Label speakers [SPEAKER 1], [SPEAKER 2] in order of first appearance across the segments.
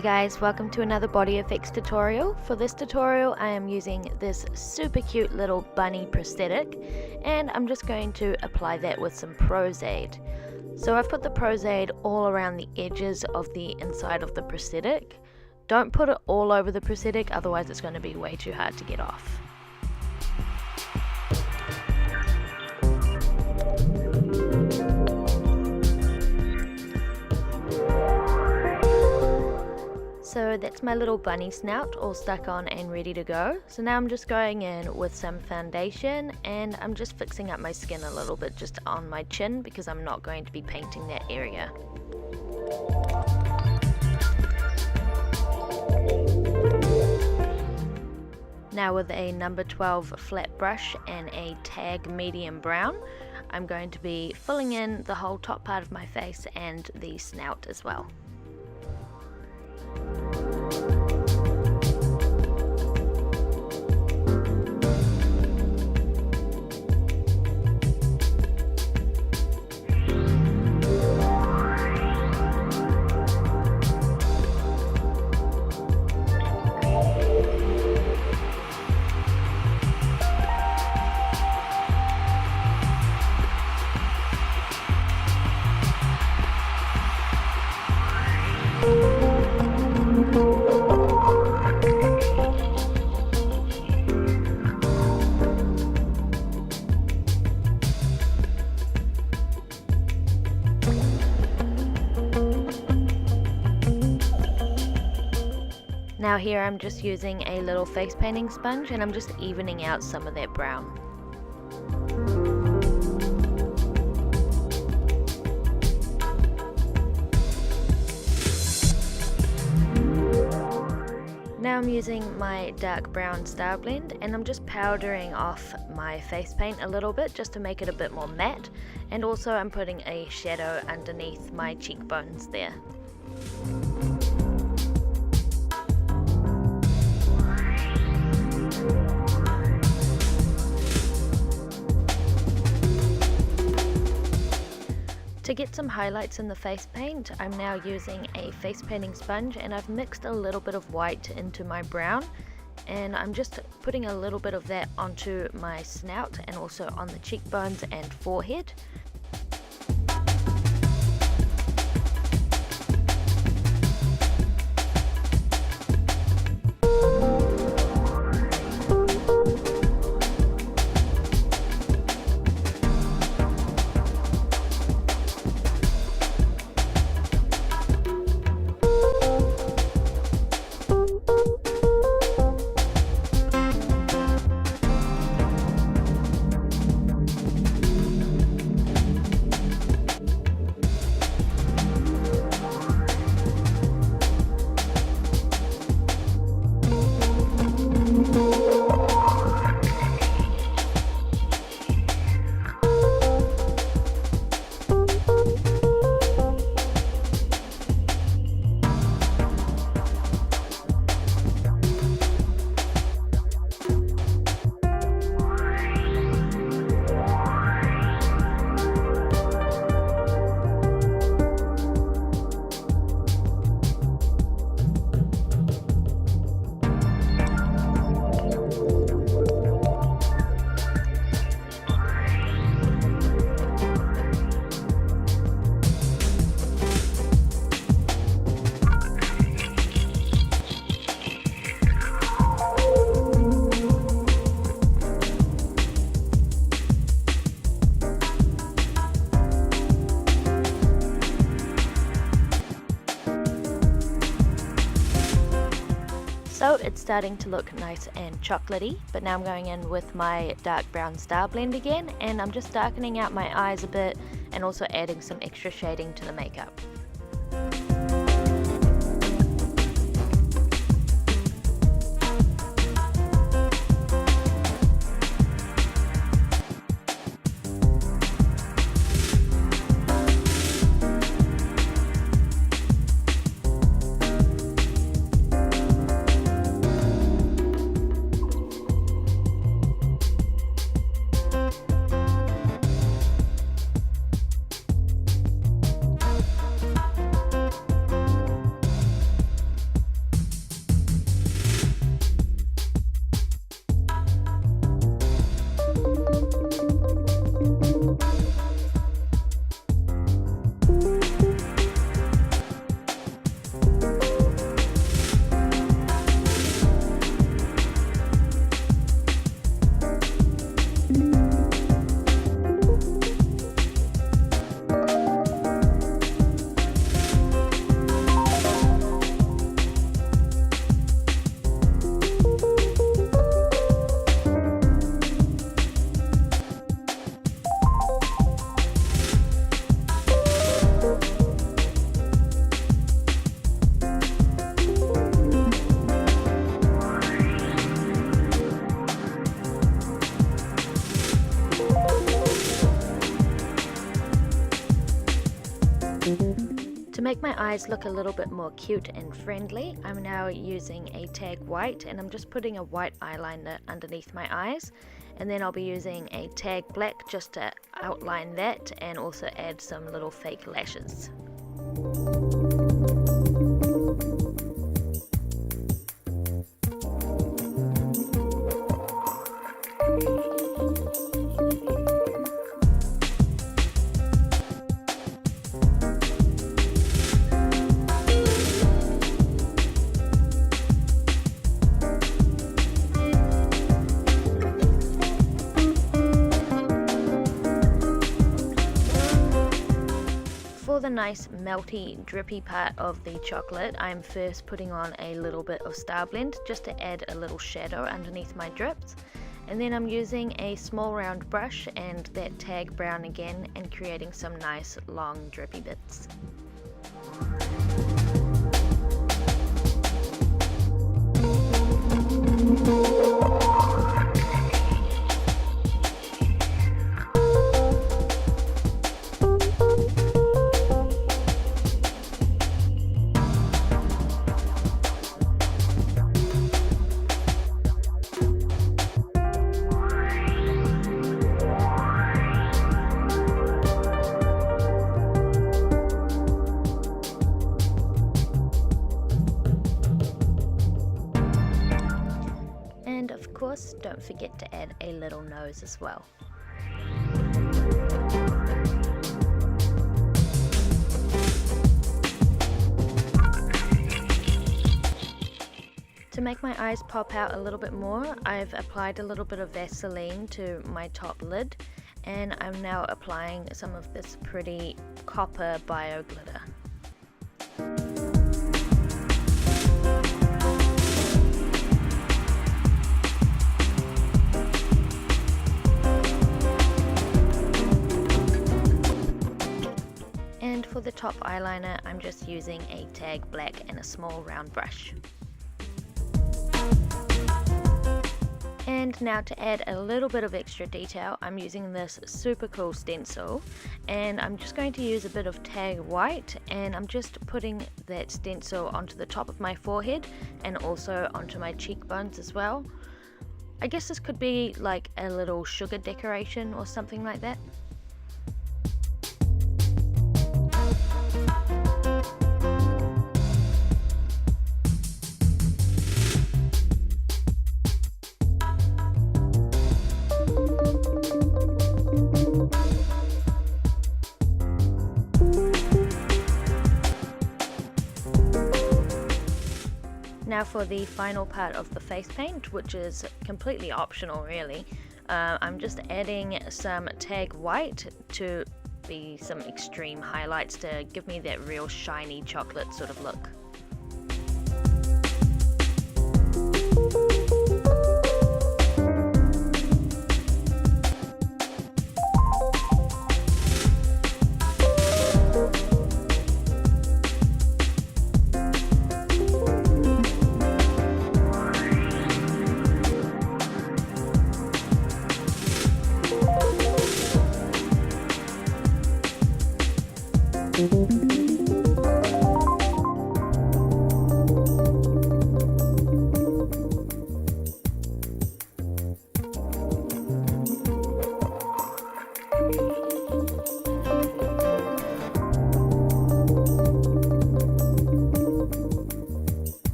[SPEAKER 1] Hey guys, welcome to another BODYFX tutorial. For this tutorial I am using this super cute little bunny prosthetic and I'm just going to apply that with some Prozaid. So I've put the Prozaid all around the edges of the inside of the prosthetic. Don't put it all over the prosthetic, otherwise it's going to be way too hard to get off. So that's my little bunny snout all stuck on and ready to go. So now I'm just going in with some foundation and I'm just fixing up my skin a little bit just on my chin because I'm not going to be painting that area. Now with a number 12 flat brush and a tag medium brown, I'm going to be filling in the whole top part of my face and the snout as well. Now here I'm just using a little face painting sponge and I'm just evening out some of that brown. Now I'm using my dark brown star blend and I'm just powdering off my face paint a little bit just to make it a bit more matte, and also I'm putting a shadow underneath my cheekbones there. To get some highlights in the face paint, I'm now using a face painting sponge and I've mixed a little bit of white into my brown, and I'm just putting a little bit of that onto my snout and also on the cheekbones and forehead. So it's starting to look nice and chocolatey, but now I'm going in with my dark brown star blend again and I'm just darkening out my eyes a bit and also adding some extra shading to the makeup. To make my eyes look a little bit more cute and friendly, I'm now using a tag white, and I'm just putting a white eyeliner underneath my eyes, and then I'll be using a tag black just to outline that and also add some little fake lashes. For the nice melty drippy part of the chocolate, I'm first putting on a little bit of Star Blend just to add a little shadow underneath my drips, and then I'm using a small round brush and that tag brown again and creating some nice long drippy bits. And of course, don't forget to add a little nose as well. To make my eyes pop out a little bit more, I've applied a little bit of Vaseline to my top lid, and I'm now applying some of this pretty copper bio glitter. And for the top eyeliner, I'm just using a tag black and a small round brush. And now to add a little bit of extra detail, I'm using this super cool stencil, and I'm just going to use a bit of tag white, and I'm just putting that stencil onto the top of my forehead and also onto my cheekbones as well. I guess this could be like a little sugar decoration or something like that. Now for the final part of the face paint, which is completely optional really, I'm just adding some tag white to be some extreme highlights to give me that real shiny chocolate sort of look.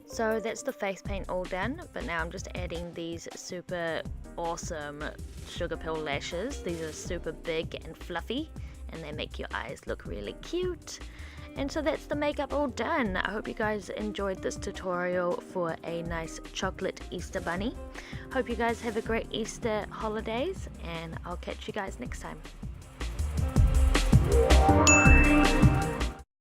[SPEAKER 1] So that's the face paint all done, but now I'm just adding these super awesome sugar pill lashes. These are super big and fluffy, and they make your eyes look really cute. And so that's the makeup all done. I hope you guys enjoyed this tutorial for a nice chocolate Easter bunny. Hope you guys have a great Easter holidays, and I'll catch you guys next time.